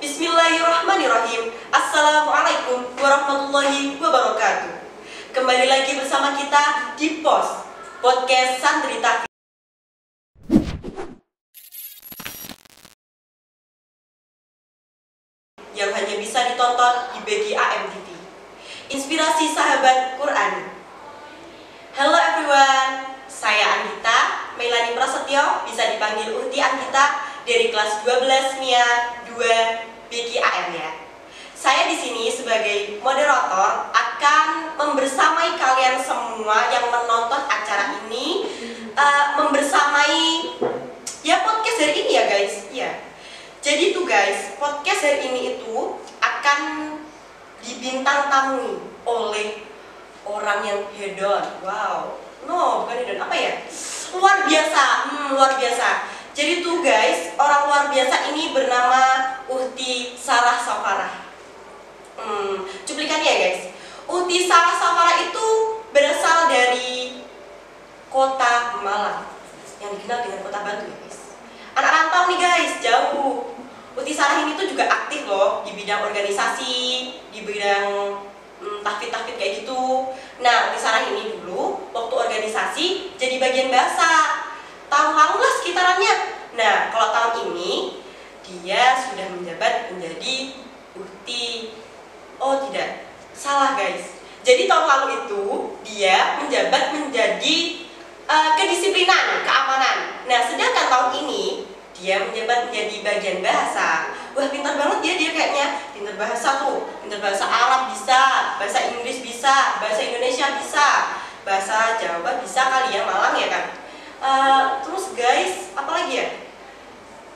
Bismillahirrahmanirrahim. Assalamualaikum warahmatullahi wabarakatuh. Kembali lagi bersama kita di podcast Santri Tahfidz yang hanya bisa ditonton di BGAM TV. Inspirasi sahabat Quran. Hello everyone, saya Anggita Melani Prasetyo, bisa dipanggil Uhti Anggita, dari kelas 12 MIA 2 BGAM ya. Saya di sini sebagai moderator akan membersamai kalian semua yang menonton acara ini, membersamai ya podcast hari ini ya guys. Ya. Jadi tuh guys, podcast hari ini itu akan dibintang tamu oleh orang yang hedon. Wow. No, bukan hedon, apa ya? Luar biasa. Luar biasa. Jadi tuh guys, orang luar biasa ini bernama Uhti Sarah Safarah. Cuplikannya ya guys. Uhti Sarah Safarah itu berasal dari kota Malang, yang dikenal dengan kota Batu ya guys. Anak rantau nih guys, jauh. Uhti Sarah ini tuh juga aktif loh di bidang organisasi, di bidang tahfidz kayak gitu. Nah, Uhti Sarah ini dulu waktu organisasi jadi bagian bahasa. Tahun lalu lah sekitarannya. Nah, kalau tahun ini dia sudah menjabat menjadi Uhti. Oh tidak, salah guys. Jadi tahun lalu itu dia menjabat menjadi kedisiplinan, keamanan. Nah, sedangkan tahun ini dia menjabat menjadi bagian bahasa. Wah, pintar banget dia kayaknya. Pintar bahasa tuh, pintar bahasa Arab bisa, bahasa Inggris bisa, bahasa Indonesia bisa, bahasa Jawa bisa kali ya, Malang ya kan. Terus guys, apa lagi ya?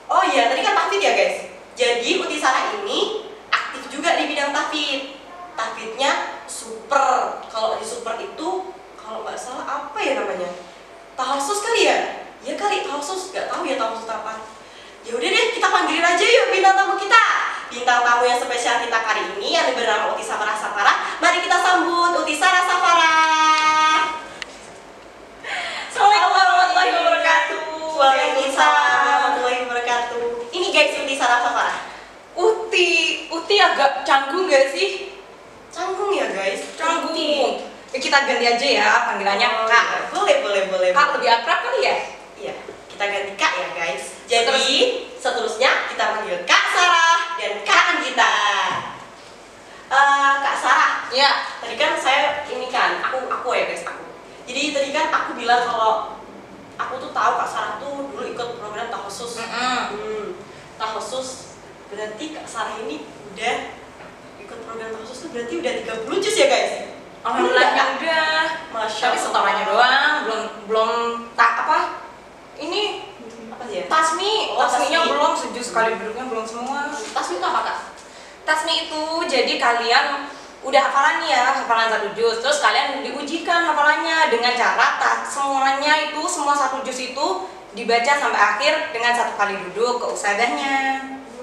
Oh iya, tadi kan tahfidz ya guys. Jadi Uhti Sarah ini aktif juga di bidang tahfidz. Tahfidznya super. Kalau di super itu, kalau nggak salah apa ya namanya? Tahosus kali ya? Ya kali tahosus, nggak tahu ya tahosus apa. Ya udah deh, kita panggilin aja yuk bintang tamu kita. Bintang tamu yang spesial kita kali ini yang bernama Uhti Sarah Safarah. Mari kita sambut Uhti Sarah Safarah. Assalamualaikum warahmatullahi wabarakatuh. Waalaikumsalam warahmatullahi wabarakatuh. Ini guys, Uhti Sarah Safarah. Uhti agak canggung gak sih? Canggung ya guys? Canggung. Kita ganti aja ya panggilannya Kak. Boleh. Kak lebih akrab kali ya? Iya, kita ganti Kak ya guys. Jadi seterusnya kita panggil Kak Sarah dan Kak Anggita. Kak Sarah. Iya. Tadi kan saya ini kan, aku ya guys, aku. Jadi tadi kan aku bilang kalau aku tuh tahu Kak Sarah tuh dulu ikut program tahosus. Tahosus berarti Kak Sarah ini udah ikut program tahosus tuh berarti udah 30 juz ya guys. Alhamdulillah ya udah. Masya Tapi Allah. setorannya doang, belum tak apa? Ini Apa sih ya? tasmi, Oh, tasminya tasmi. belum sejus sekali duduknya belum semua. Tasmi itu apa Kak? Tasmi itu jadi kalian udah hafalan nih ya, hafalan 1 juz, terus kalian diujikan hafalannya dengan cara semuanya itu, semua 1 juz itu dibaca sampai akhir dengan 1 kali duduk ke ustadzahnya.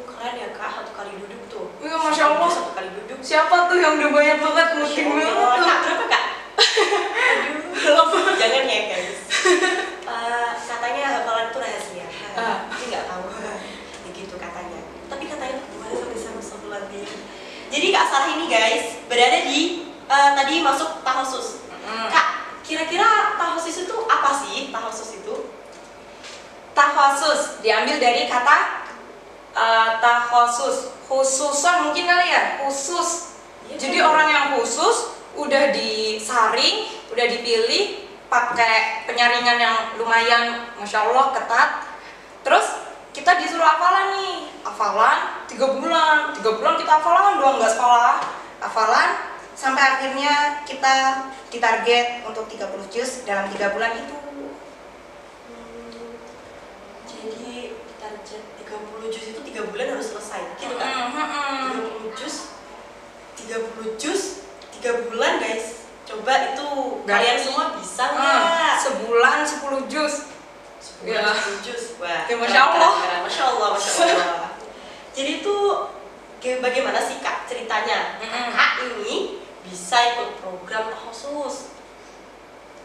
Keren ya Kak, 1 kali duduk tuh. Iya, Masya Allah. 1 kali duduk. Siapa tuh yang udah banyak banget, mungkin banget tuh. Kak, berapa Kak? Aduh, jangan ya guys. Katanya hafalan itu rahasia. Jadi nggak tahu. Begitu katanya. Tapi katanya gimana sampai sama Sobulandir. Jadi Kak Sarah ini guys berada di tadi masuk tahosus. Kak, kira-kira tahosus itu apa sih? Tahosus itu? Tahosus diambil dari kata tahosus, khususan mungkin kali ya, khusus. Iya, Jadi kan? orang yang khusus udah disaring, udah dipilih pakai penyaringan yang lumayan, Masya Allah ketat. Terus kita disuruh hafalan nih, hafalan 3 bulan kita hafalan doang, nggak sekolah, hafalan sampai akhirnya kita ditarget untuk 30 juz dalam 3 bulan itu. Jadi target 30 juz itu 3 bulan harus selesai. Gitu kan? 30 juz 3 bulan guys. Coba itu kalian semua bisa nggak? Sebulan 10 juz. Sebulan 10 juz. Wah, Ya, Masya Allah. Masya Allah. Jadi itu bagaimana sih Kak ceritanya? Kak ini bisa ikut program tahosus.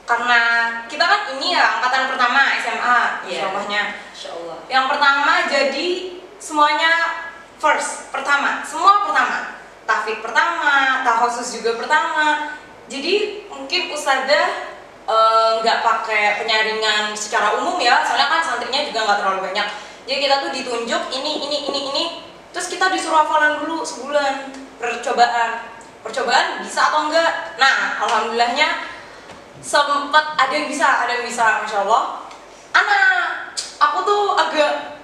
Karena kita kan ini ya angkatan pertama SMA, Iya. Insya Allahnya. Insya Allah. Yang pertama jadi semuanya pertama, semua pertama, tahfidz pertama, tahosus juga pertama. Jadi mungkin ustadzah nggak pakai penyaringan secara umum ya, soalnya kan santrinya juga nggak terlalu banyak. Jadi kita tuh ditunjuk ini, terus kita disuruh hafalan dulu sebulan, percobaan bisa atau enggak. Nah, alhamdulillahnya sempat ada yang bisa, masya Allah. Aku tuh agak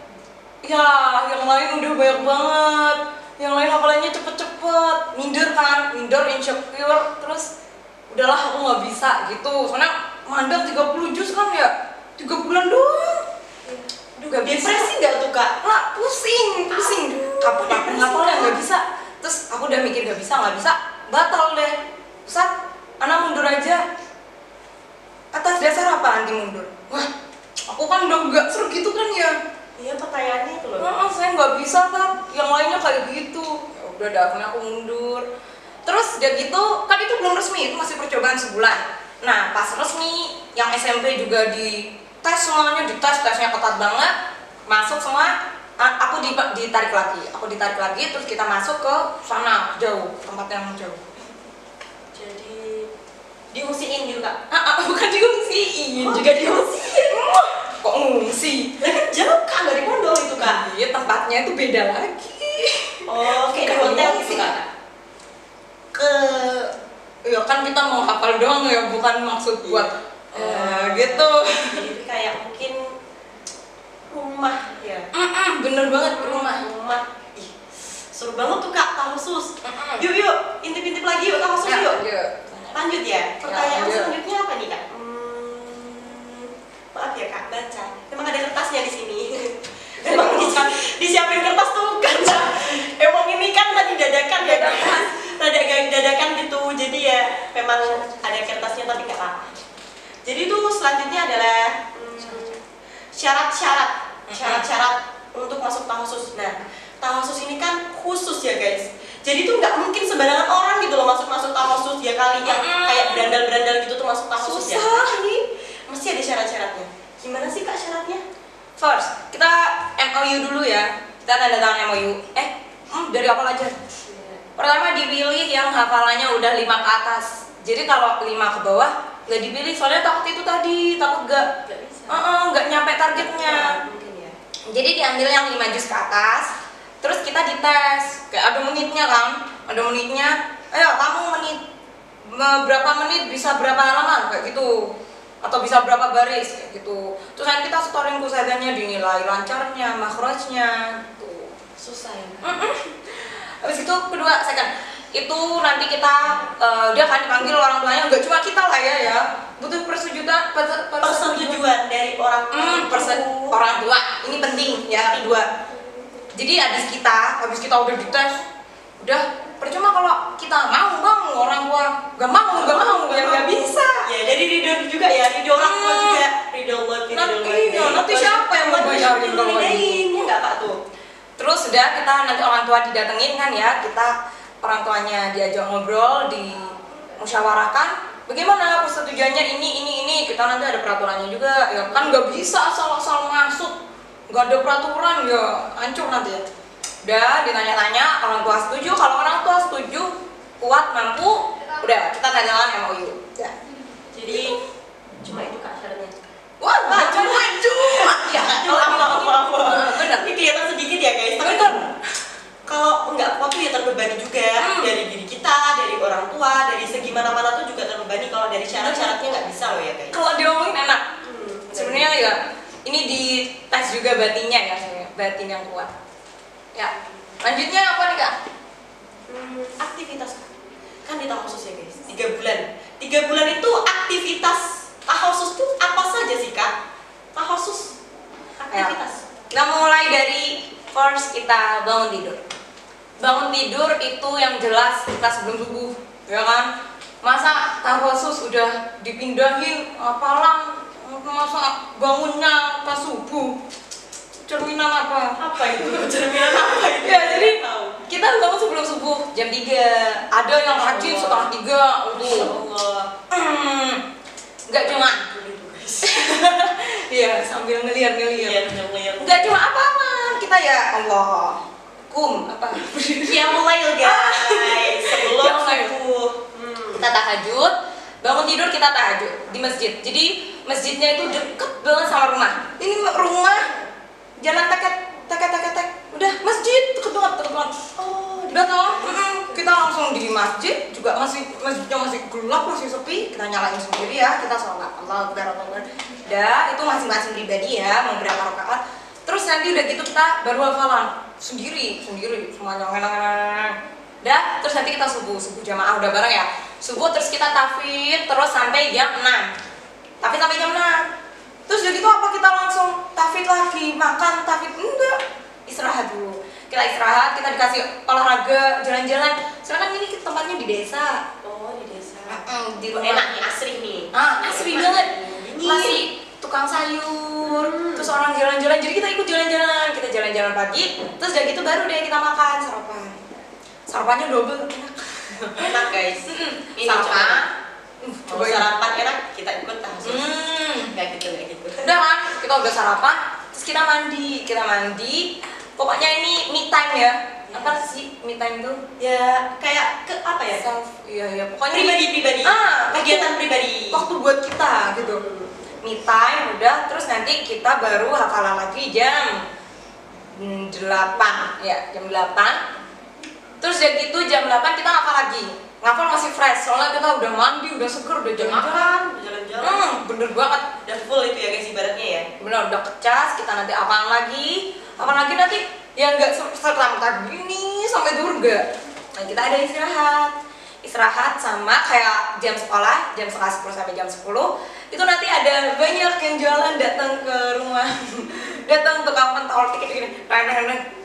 ya, yang lain udah banyak banget, yang lain hafalannya cepet-cepet, minder, insecure, terus udahlah aku nggak bisa gitu, soalnya mandek 30 juz kan ya, 3 bulan doang. Gak depresi nggak tuh kak? Nah, pusing. Kapan ngapalnya nggak bisa. Terus aku udah mikir nggak bisa, batal deh. Ustaz, anak mundur aja. Atas dasar apa anti mundur? Wah, aku kan udah nggak seru gitu kan ya. Iya, pertanyaannya itu loh. Saya nggak bisa kan, yang lainnya kayak gitu. Ya udah, akhirnya aku mundur. Terus udah gitu, kan itu belum resmi, itu masih percobaan sebulan. Nah, pas resmi, yang SMP juga di tes semuanya, tesnya ketat banget, masuk semua. Aku ditarik lagi, terus kita masuk ke sana jauh, tempat yang jauh. Jadi diungsiin juga? Bukan diungsiin, juga diungsiin. Kok ngungsi? Lah kan jauh kak, dari pondok itu kak. Iya, tempatnya itu beda lagi. Oh, kayak di hotel gitu kak? Ya kan kita mau hafal doang ya, bukan maksud buat gitu. Jadi kayak mungkin rumah ya. Bener banget, rumah. Ih, seru banget tuh kak, tahusus. Yuk, intip-intip lagi yuk tahusus yuk. Lanjut ya. Pertanyaan selanjutnya apa nih kak? Maaf ya kak, baca. Emang ada kertasnya di sini. Emang disiapin kertas tuh karena emang ini kan tadi dadakan ya kak. Dadakan gitu. Jadi ya memang ada kertasnya tapi nggak apa-apa. Jadi tuh selanjutnya adalah syarat-syarat untuk masuk tahusus. Nah, tahusus ini kan khusus ya guys. Jadi tuh nggak mungkin sembarangan orang gitu loh masuk tahusus ya kali yang kayak berandal gitu tuh masuk tahusus ya. Mesti ada syarat-syaratnya. Gimana sih kak syaratnya? First, kita MOU dulu ya. Kita tanda tangan MOU. Dari awal aja. Pertama dipilih yang hafalannya udah 5 ke atas. Jadi kalau 5 ke bawah nggak dipilih, soalnya takut itu tadi, takut nggak nyampe targetnya. Ya. Jadi diambil yang 5 juz ke atas, terus kita dites, kayak ada menitnya kan, ayo kamu berapa menit bisa berapa halaman kayak gitu, atau bisa berapa baris kayak gitu. Terus nanti kita setorin ke ustadzanya, dinilai lancarnya, makhrajnya gitu. Susah ya. Habis itu kedua, itu nanti kita dia akan dipanggil orang tuanya, nggak cuma kita lah ya, butuh persetujuan dari orang orang tua. Ini penting ya, kedua. Jadi habis kita udah dites, udah percuma kalau kita mau orang tua nggak mau ya nggak bisa. Ya dari ridho juga ya, ridho orang tua juga, ridho Allah. Nanti siapa yang mau bayarin kalau ini nggak kak tuh? Terus udah kita nanti orang tua didatengin kan ya, kita orang tuanya diajak ngobrol, dimusyawarahkan bagaimana persetujuannya ini, kita nanti ada peraturannya juga ya kan, nggak bisa asal-asal masuk, nggak ada peraturan ya hancur nanti ya. Udah ditanya-tanya, orang tua setuju, kalau orang tua setuju, kuat, mampu, udah kita tanda tangan MOU ya. Jadi cuma itu kak syaratnya. Wah, cuma ya, benar. Ini kelihatan sedikit ya guys, tapi kan kalau nggak kuat tuh ya terbebani juga dari diri kita, dari orang tua, dari segi mana-mana tuh juga terbebani kalau dari syarat-syaratnya nggak bisa loh ya guys. Kalau diomongin enak, sebenarnya ya ini di tes juga batinnya ya, batin yang kuat. Ya, lanjutnya apa nih kak? Aktivitas kan di tahusus ya guys, 3 bulan. 3 bulan itu aktivitas tahusus tuh apa saja sih kak? Tahusus aktivitas. Kita mulai dari first, kita bangun tidur. Bangun tidur itu yang jelas kita sebelum subuh, ya kan? Masa tahusus udah dipindahin hafalan, masa bangunnya pas subuh? Cerminan apa? Apa itu? Cerminan apa itu? Ya jadi kita bangun sebelum subuh jam 3. Ada yang rajin setengah 3 untuk nggak cuma iya sambil ngeliat. Nggak cuma apa-apa kita ya Allah apa? mulai guys sebelum Qiyamul subuh. Kita tahajud, bangun tidur kita tahajud di masjid. Jadi masjidnya itu deket banget sama rumah. Ini rumah jalan tek, udah masjid deket banget. Oh, Udah tau, kita langsung di masjid juga masjidnya masih gelap, masih sepi. Kita nyalain sendiri ya, kita sholat Allah Akbar. Udah, itu masing-masing pribadi ya, mau berapa rakaat. Terus nanti udah gitu kita baru hafalan sendiri semuanya enak-enak. Udah, terus nanti kita subuh jamaah udah bareng ya. Subuh terus kita tahfidz terus sampai jam 6. Tahfidz sampai jam 6. Terus udah gitu apa kita langsung tahfidz lagi, makan tahfidz? Enggak. Istirahat dulu. Kita istirahat, kita dikasih olahraga, jalan-jalan. Soalnya kan ini tempatnya di desa. Oh, di desa. Di rumah. Enak nih, asri nih. Asri banget. Ini. Masih tukang sayur, terus orang jalan-jalan. Jadi kita ikut jalan-jalan. Kita jalan-jalan pagi, terus udah gitu baru deh kita makan sarapan. Sarapannya double enak. Enak guys. Ini Sama. mau sarapan enak kita ikut tahajud. Kayak gitu. Udah kan, kita udah sarapan, terus kita mandi. Pokoknya ini me time ya. Apa sih me time tuh? Ya kayak ke apa ya? Iya, pokoknya Pribadi. Kegiatan pribadi. Waktu buat kita gitu. Me time udah, terus nanti kita baru hafalan lagi jam 8 ya, jam 8. Terus udah gitu jam 8 kita ngafal lagi. Ngafal masih fresh, soalnya kita udah mandi, udah seger, udah jalan-jalan. Bener banget. Udah full itu ya guys ibaratnya ya. Bener, udah kecas, kita nanti apaan lagi nanti ya nggak serta-merta gini sampai duhur enggak. Nah kita ada istirahat sama kayak jam sekolah, jam setengah 10 sampai jam 10 itu nanti ada banyak yang jualan datang ke rumah. Datang tukang pentol tiket gini,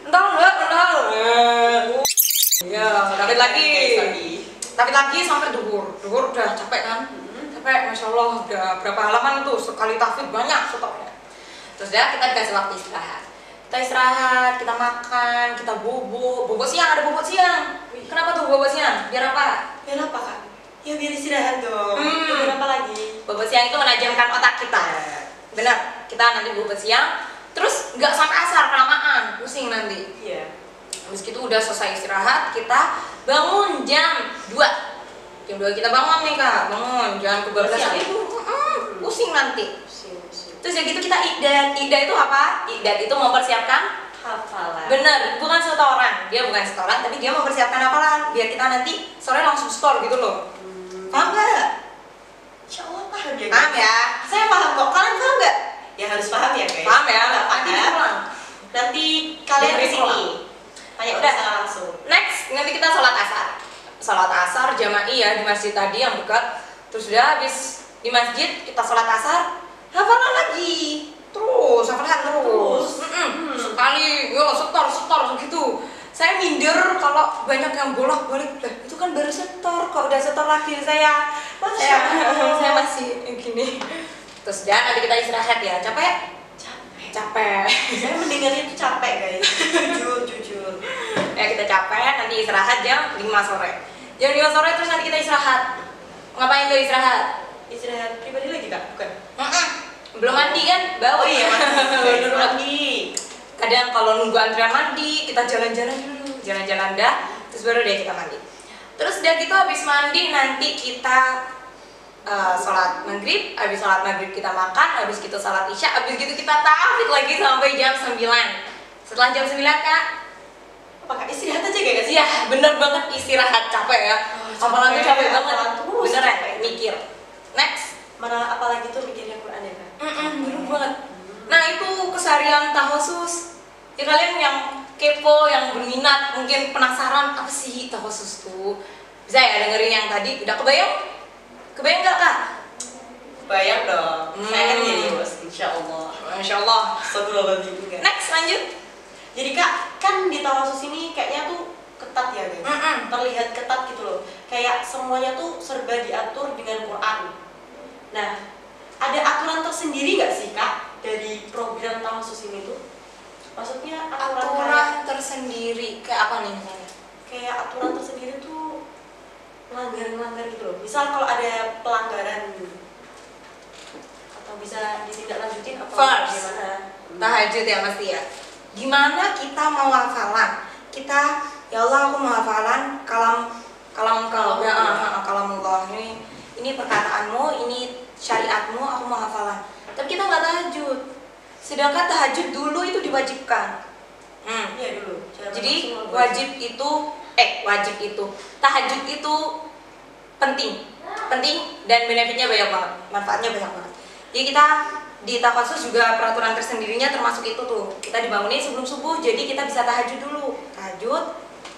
entah enggak. Ya, tapi lagi sampai duhur udah capek kan? Capek, masya Allah udah berapa halaman tuh sekali tahfidz banyak stoknya. Terus ya kita dikasih waktu istirahat. Kita istirahat, kita makan, kita bobo siang, ada bobo siang. Kenapa tuh bobo siang? Biar apa? Biar apa kak? Ya biar istirahat dong. Biar apa lagi? Bobo siang itu menajamkan otak kita. Bener, kita nanti bobo siang. Terus nggak sampai asar kelamaan, pusing nanti. Iya. Habis itu udah selesai istirahat, kita bangun jam 2. Jam 2 kita bangun nih kak, jangan kebablasan itu, pusing nanti. Terus ya gitu kita iqdad itu apa? Iqdad itu mempersiapkan hafalan. Bener, bukan setoran, dia bukan setoran, tapi dia mempersiapkan hafalan biar kita nanti sore langsung store gitu loh. Paham gak? Insya Allah paham ya guys. Paham ya? Saya paham kok, kalian paham gak? Ya harus paham ya guys. Paham ya? Nggak Nanti paham, pulang. nanti kalian Dengerin kesini pulang. tanya Udah. udah langsung. Next, nanti kita sholat asar jama'i ya di masjid tadi yang dekat. Terus udah habis di masjid kita sholat asar, hafalan lagi terus. Sekali ya setor gitu. Saya minder kalau banyak yang bolak-balik. Itu kan baru setor, kok udah setor lagi saya masih gini. Terus udah nanti kita istirahat ya. Capek. Saya mendengarnya itu capek guys. Jujur. Ya kita capek, nanti istirahat jam 5 sore. Jam 5 sore terus nanti kita istirahat. Ngapain tuh istirahat? Istirahat pribadi lagi kak? Bukan? Belum mandi kan? Bau. Oh iya mandi. Kadang kalau nunggu antrian mandi, kita jalan-jalan dulu. Jalan-jalan dah, terus baru deh kita mandi. Terus udah gitu habis mandi nanti kita sholat maghrib. Habis sholat maghrib kita makan, habis gitu sholat isya, habis gitu kita tahfidz lagi sampai jam 9. Setelah jam 9 kak, Apakah istirahat aja gak sih? iya bener banget istirahat, capek ya. Apalagi capek banget, terus beneran capek. mikir. Next. Mana apalagi tuh mikirnya Quran ya kak? Bener banget. Nah itu keseharian tahosus. Ya kalian yang kepo, yang berminat, mungkin penasaran apa sih tahosus tuh? Bisa ya dengerin yang tadi. Udah kebayang? Kebayang gak kak? Bayang dong. Saya kan jadi bos, insya Allah. Masya Allah. Astagfirullahaladzim juga. Next lanjut. Jadi kak, kan di tawasus ini kayaknya tuh ketat ya guys. Terlihat ketat gitu loh. Kayak semuanya tuh serba diatur dengan Quran. Nah, ada aturan tersendiri nggak sih kak dari program tawasus ini tuh? Maksudnya Aturan tersendiri kayak apa nih misalnya? kayak aturan tersendiri tuh melanggar gitu loh. Misal kalau ada pelanggaran atau bisa ditindaklanjutin apa First. gimana? Tahajud ya pasti ya. Gimana kita mau hafalan? Kita ya Allah aku menghafalan kalam engkau ya, kalamullah, ini perkataanmu, ini syariatmu, aku menghafalan. Tapi kita nggak tahajud, sedangkan tahajud dulu itu diwajibkan. Iya dulu. Jadi wajib itu tahajud itu penting dan benefitnya banyak banget, manfaatnya banyak banget. Jadi kita di Takhasus juga peraturan tersendirinya termasuk itu tuh, kita dibangunin sebelum subuh, jadi kita bisa tahajud dulu,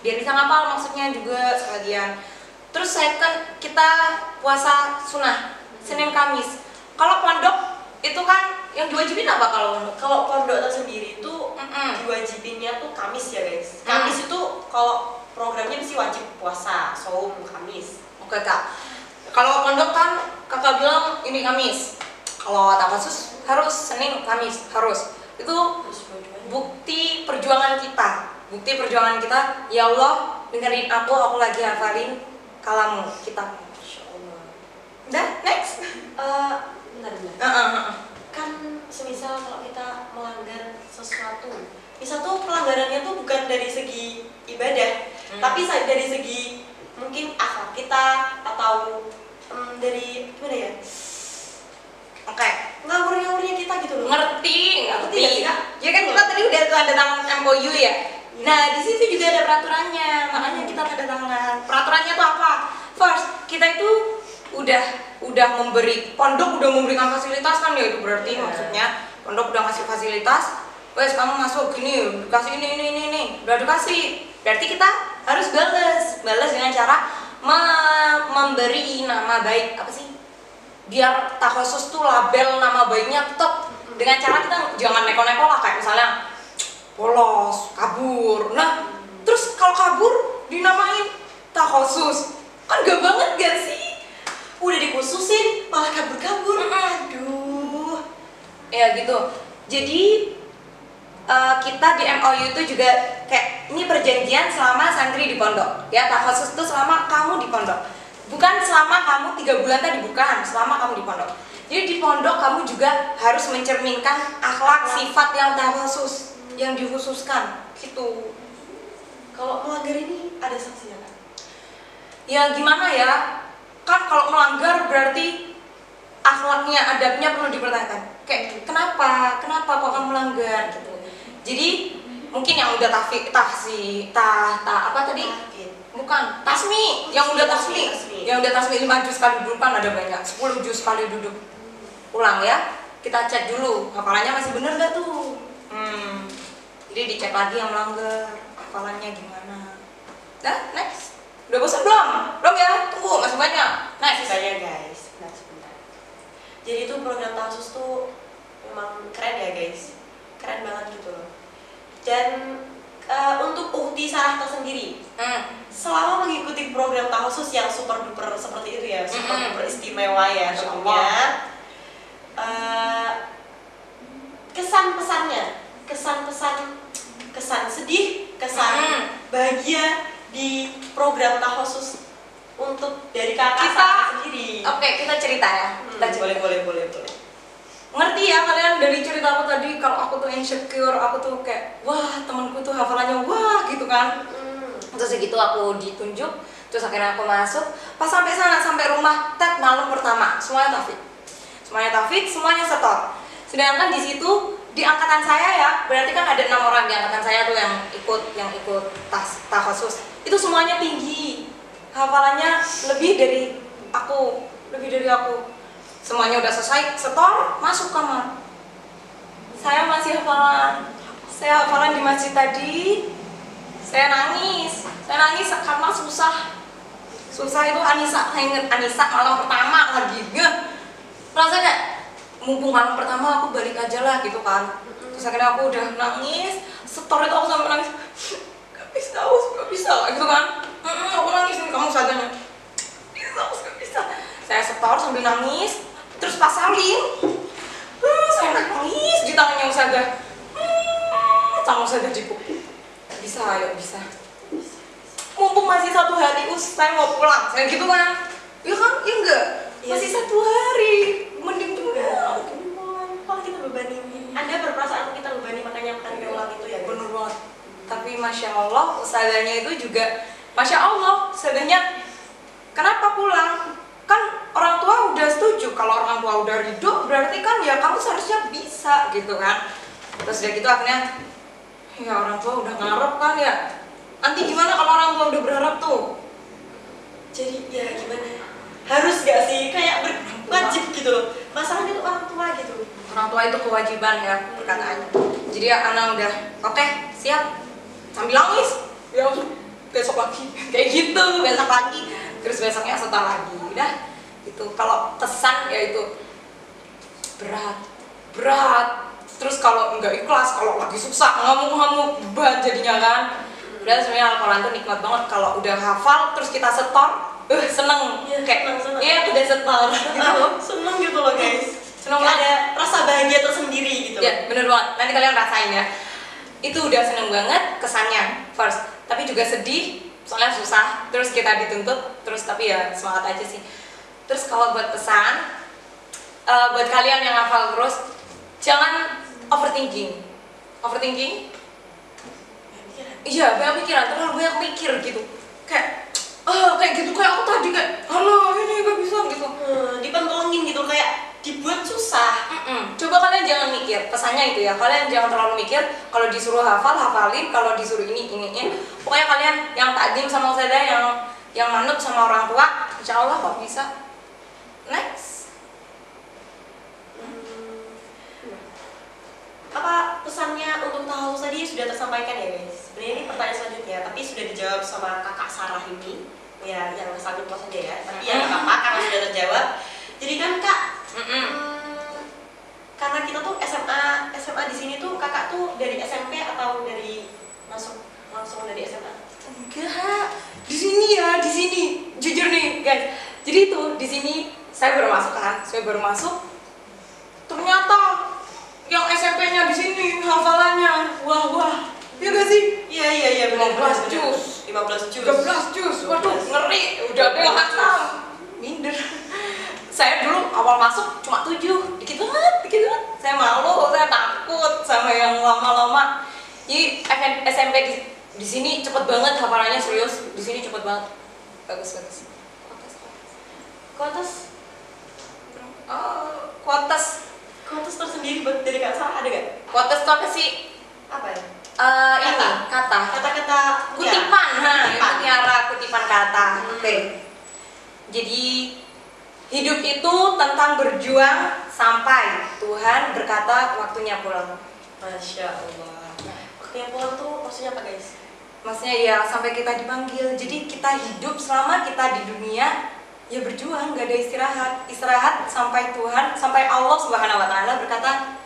biar bisa ngapal maksudnya juga sekalian. Terus second, kita puasa sunnah Senin Kamis. Kalau pondok itu kan yang diwajibin apa kalau pondok? Kalau pondok tersendiri itu diwajibinnya tuh Kamis ya guys. Kamis itu kalau programnya mesti wajib puasa, saum Kamis. Oke kak. Kalau pondok kan kakak bilang ini Kamis. Kalau Takhasus harus Senin Kamis harus. Itu bukti perjuangan kita. Ya Allah, dengerin aku lagi hafalin kalammu, kitab. Insyaallah. Udah, next. Bentar. Kan semisal kalau kita melanggar sesuatu, misal tuh pelanggarannya tuh bukan dari segi ibadah, tapi dari segi mungkin akhlak kita atau dari gimana ya? Oke. Ngawur-ngawurnya kita gitu loh. Ngerti. Nggak, Kak? Ya kan kita tadi udah tanda tangan MOU ya. Nah, di situ juga ada peraturannya. Makanya kita tanda tangan. Peraturannya tuh apa? First, kita itu udah pondok udah memberikan fasilitas kan ya, itu berarti maksudnya pondok udah ngasih fasilitas. Wes kamu masuk gini, dikasih ini, udah dikasih. Berarti kita harus balas dengan cara memberi nama baik, apa sih? Biar Takhasus tuh label nama baiknya tetap dengan cara kita jangan neko-neko lah, kayak misalnya bolos, kabur. Nah, terus kalau kabur dinamain Takhasus, kan gak banget gak sih? Udah dikhususin malah kabur-kabur. Aduh. Ya gitu. Jadi kita di MOU itu juga kayak ini perjanjian selama santri di pondok. Ya, Takhasus itu selama kamu di pondok. Bukan selama kamu 3 bulan tadi, bukan, selama kamu di pondok. Jadi di pondok kamu juga harus mencerminkan akhlak sifat yang Takhasus, yang dikhususkan gitu. Kalau melanggar ini ada sanksinya kan? Ya gimana ya? Kan kalau melanggar berarti akhlaknya, adabnya perlu dipertanyakan. Kayak kenapa kok kamu melanggar gitu. Jadi mungkin yang udah apa tadi? Bukan, tasmi, yang udah tasmi. Yang udah tasmi 5 juz kali duduk kan ada banyak, 10 juz kali duduk. Ulang ya, kita cek dulu, hafalannya masih bener gak tuh? Jadi dicek lagi yang melanggar, hafalannya gimana. Nah, next. Udah bosan belum? Belum ya? Tunggu, masih banyak. Next. Banyak guys, sebentar. Jadi itu program Takhasus tuh memang keren ya guys. Keren banget gitu loh. Dan untuk Uhti Sarahta sendiri, selama mengikuti program Takhasus yang super duper seperti itu ya, super duper istimewa ya tentunya, kesan boleh kesan bahagia di program Takhasus untuk dari kakak kita sendiri. Oke, kita cerita ya. Boleh. Ngerti ya kalian dari cerita aku tadi, kalau aku tuh insecure, aku tuh kayak wah temanku tuh hafalannya wah gitu kan. Terus segitu aku ditunjuk, terus akhirnya aku masuk. Pas sampai sana, sampai rumah, malam pertama semuanya tafid, semuanya setor. Sedangkan di situ di angkatan saya ya, berarti kan ada 6 orang di angkatan saya tuh yang ikut Takhasus. Itu semuanya tinggi, hafalannya lebih dari aku. Semuanya udah selesai, setor, masuk kamar. Saya masih hafalan di masjid tadi. Saya nangis karena susah itu Anissa, saya inget Anissa malam pertama lagi merasa kayak mumpung malam pertama aku balik aja lah gitu kan. Terus akhirnya aku udah nangis, setor itu aku sampai nangis gak bisa gitu kan. Aku nangis nih, kamu sadarnya gak bisa. Saya setor sambil nangis, terus pas salin saya nangis di tangannya Ustazah. Tangan Ustazah dipukul. Bisa. Mumpung masih 1 hari saya mau pulang, saya gitu kan. Ya kan, ya enggak. Masih 1 hari, mending juga. Kalau kita bebani, Anda berperasaan kita bebani makanya makan berulang itu ya. Bener banget. Tapi Masya Allah, ustazahnya itu juga Masya Allah, ustazahnya kenapa pulang? Kan orang tua udah setuju, kalau orang tua udah ridho berarti kan ya kamu seharusnya bisa gitu kan. Terus udah gitu akhirnya ya orang tua udah ngarep kan ya, nanti gimana kalau orang tua udah berharap tuh? Jadi ya gimana? Harus gak sih kayak wajib gitu loh. Masalahnya tuh orang tua gitu. Orang tua itu kewajiban ya perkataannya. Jadi ya anak udah oke, siap, sambil nangis ya besok lagi kayak gitu, besok lagi, terus besoknya setelah lagi udah itu. Kalau kesan ya itu berat. Terus kalau enggak ikhlas, kalau lagi susah ngamuk-ngamuk beban jadinya kan. Udah sebenarnya Al-Quran tuh nikmat banget kalau udah hafal terus kita setor, seneng Ya, kayak seneng. iya udah setor gitu. Seneng gitu loh guys. Seneng Kayak banget. ada rasa bahagia tersendiri gitu. Ya bener banget, nanti kalian rasain ya. Itu udah seneng banget kesannya first, tapi juga sedih soalnya susah, terus kita dituntut, terus tapi ya semangat aja sih. Terus kalau buat pesan, buat kalian yang hafal terus, jangan overthinking. Iya, banyak pikiran, terlalu banyak mikir gitu. Kayak gitu kayak aku tadi kayak, halo ini gak bisa gitu. Dipentolongin gitu kayak dibuat susah. Coba kalian jangan mikir, pesannya itu ya, kalian jangan terlalu mikir. Kalau disuruh hafalin, kalau disuruh ini. Pokoknya kalian yang takdim sama ustazah, yang manut sama orang tua, insya Allah kok bisa. Next. Apa pesannya untuk tahun tadi sudah tersampaikan ya guys? Sebenarnya ini pertanyaan selanjutnya, tapi sudah dijawab sama kakak Sarah ini, ya yang satu kelas aja ya. Tapi ya nggak apa-apa karena sudah terjawab. Jadi kan kak, karena kita tuh SMA di sini tuh kakak tuh dari SMP atau dari langsung dari SMA? Enggak, di sini jujur nih guys. Jadi tuh di sini saya baru masuk, ternyata yang SMP-nya di sini hafalannya wah, ya gak sih? Iya benar. 15 juz. 13 juz, waduh ngeri, udah ada yang hafal, minder. Saya dulu awal masuk cuma 7, dikit banget. Saya malu, saya takut sama yang lama-lama. Jadi SMP di sini cepet banget hafalannya, serius. Di sini cepet banget, bagus. Kuotas tersendiri dari kak Sarah ada gak? Kuotas itu apa sih? Apa ya? Ini kata. Kata-kata Kutipan, kutipan kata. Oke. Jadi hidup itu tentang berjuang sampai Tuhan berkata waktunya pulang. Masya Allah. Waktunya pulang tuh maksudnya apa guys? Maksudnya ya sampai kita dipanggil. Jadi kita hidup selama kita di dunia ya berjuang, gak ada istirahat sampai Tuhan, sampai Allah Subhanahu Wa Taala berkata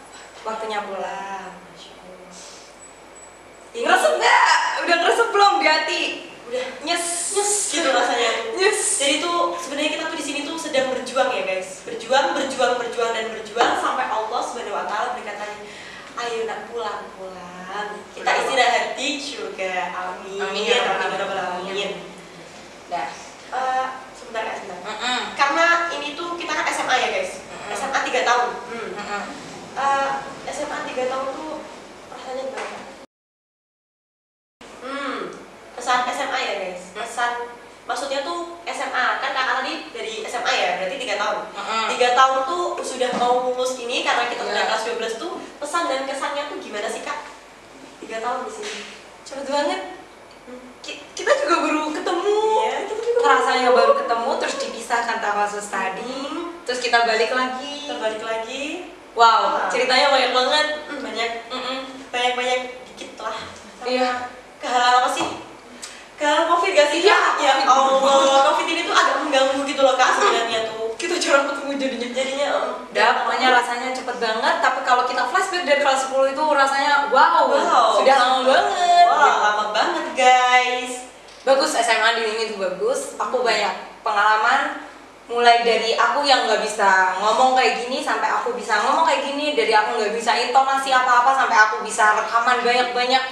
waktunya pulang. Ngeresep gak? Udah ngeresep belum di hati? Udah Nyes gitu rasanya. Nyes. Jadi tuh sebenarnya kita tuh di sini tuh sedang berjuang ya guys. Berjuang sampai Allah Subhanahu Wa Taala berkata, ayo nak pulang. Kita istirahat juga. Amin. Amin. Dah. Sebentar. Karena ini tuh kita kan SMA ya guys. SMA 3 tahun. SMA 3 tahun tuh rasanya gimana? Pesan SMA ya guys. Maksudnya tuh SMA kan kakak tadi dari SMA ya, berarti 3 tahun. 3 tahun tuh sudah mau lulus ini karena kita udah kelas 12 tuh, pesan dan kesannya tuh gimana sih kak? 3 tahun di sini. Cepet banget. Kita juga baru ketemu. Iya, kita juga Rasanya baru ketemu, terus dipisahkan kasus tadi, terus kita balik lagi. Wow, ceritanya banyak banget. Banyak dikit lah. Iya. Kehalang apa sih? Kehalang COVID gak sih? Iya, Ya Allah, COVID ini tuh agak mengganggu gitu loh kak sebenarnya tuh. Kita jarang ketemu jadinya. Udah, pokoknya rasanya cepet banget. Tapi kalau kita flashback dari kelas 10 itu rasanya wow. Sudah lama banget. Lama banget guys. Bagus, SMA di sini tuh bagus. Aku banyak pengalaman. Mulai dari aku yang nggak bisa ngomong kayak gini sampai aku bisa ngomong kayak gini. Dari aku nggak bisa intonasi apa-apa sampai aku bisa rekaman banyak-banyak.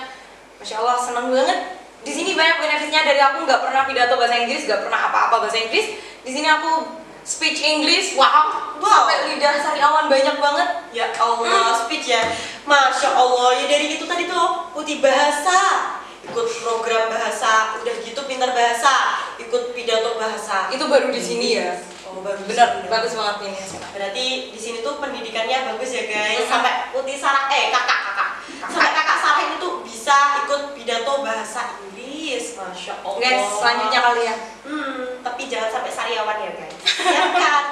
Masya Allah, seneng banget. Di sini banyak benefitnya. Dari aku nggak pernah pidato bahasa Inggris, nggak pernah apa-apa bahasa Inggris. Di sini aku speech English, wow. Sampai lidah sariawan banyak banget. Ya Allah, speech ya. Masya Allah, ya dari itu tadi tuh putih bahasa. ikut program bahasa, udah gitu pintar bahasa, ikut pidato bahasa. Itu baru di sini ya. Oh, bagus. Bener, bagus banget ini. Berarti di sini tuh pendidikannya bagus ya guys. Sampai Uti Sarah, kakak. Sampai kakak Sarah ini tuh bisa ikut pidato bahasa Inggris. Masya Allah. Guys, selanjutnya kali ya. Tapi jangan sampai sariawan ya guys. Siapkan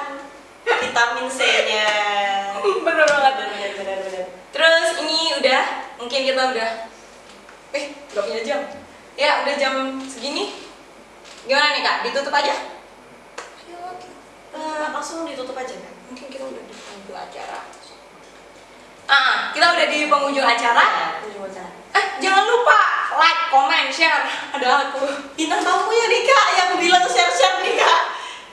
vitamin C-nya. Bener banget. Bener. Terus ini udah, mungkin kita udah gak punya jam. Ya, udah jam segini. Gimana nih Kak? Ditutup aja? Langsung ditutup aja kan? Mungkin kita udah di penghujung acara. Kita udah di penghujung acara. Jangan lupa like, comment, share. Ada aku. Bintang tamunya nih Kak, yang aku bilang share nih Kak.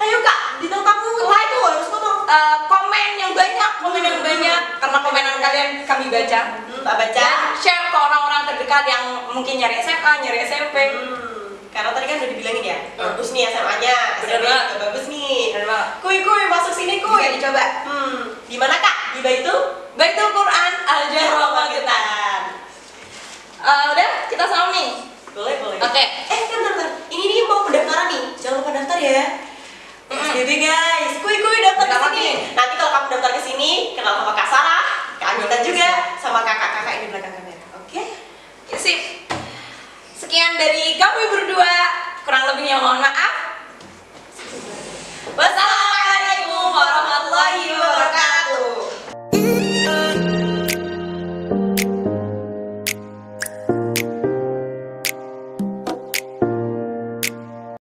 Ayo Kak, bintang tamu like tuh harus ngomong. Komen yang banyak, karena komenan kalian kami baca. Tak baca. Share ke orang-orang terdekat yang mungkin nyari SMA, nyari SMP. Karena tadi kan udah dibilangin ya, bagus nih SMA-nya, SMP juga bagus nih. Kuy masuk sini kuy. Bisa dicoba. Di mana Kak? Di Baitul Quran Al-Jarrah.